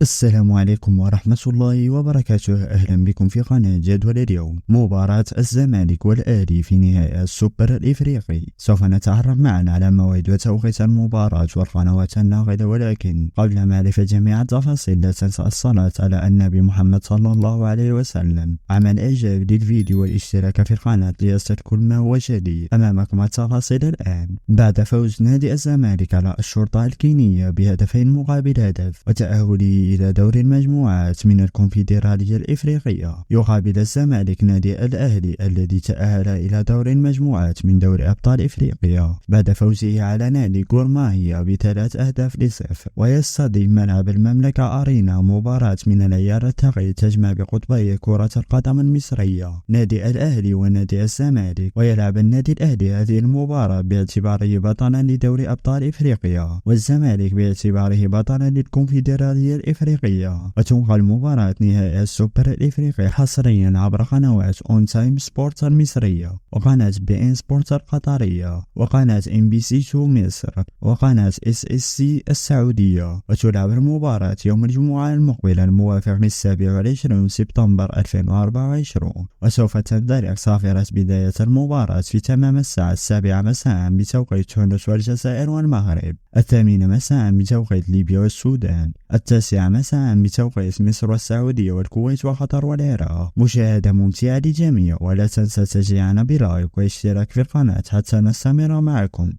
السلام عليكم ورحمة الله وبركاته. أهلا بكم في قناة جدول اليوم. مباراة الزمالك والأهلي في نهائي السوبر الإفريقي. سوف نتعرف معا على موعد وتوقيت المباراة والقنوات الناقلة، ولكن قبل معرفة جميع التفاصيل لا تنسى الصلاة على النبي محمد صلى الله عليه وسلم. عمل إعجاب للفيديو والاشتراك في القناة ليصل كل ما هو جديد. أمامكم التفاصيل الآن. بعد فوز نادي الزمالك على الشرطة الكينية بهدفين مقابل هدف وتأهله إلى دور المجموعات من الكونفدرالية الإفريقية، يقابل الزمالك نادي الأهلي الذي تأهل إلى دور المجموعات من دوري أبطال إفريقيا بعد فوزه على نادي غور ماهيا ب3-0، ويستضيف ملعب المملكة أرينا مباراة من العيار الثقيل تجمع بقطبي كرة القدم المصرية نادي الأهلي ونادي الزمالك. ويلعب النادي الأهلي هذه المباراة باعتباره بطلا لدوري أبطال إفريقيا، والزمالك باعتباره بطلا للكونفدرالية الإفريقية. وتنقل مباراة نهائي السوبر الإفريقي حصريا عبر قنوات اون تايم سبورت المصرية، وقناة بي ان سبورت القطرية، وقناة MBC2 مصر، وقناة SSC السعودية. وتلعب المباراة يوم الجمعة المقبل الموافق ل27 سبتمبر 2024، وسوف تندلق صافرة بداية المباراة في تمام الساعة 7 مساء بتوقيت تونس والجزائر والمغرب، 8 مساء بتوقيت ليبيا والسودان، 9 مساء بتوقيت مصر والسعودية والكويت وقطر والعراق. مشاهدة ممتعة للجميع، ولا تنسى تشجيعنا بلايك واشتراك في القناة حتى نستمر معكم.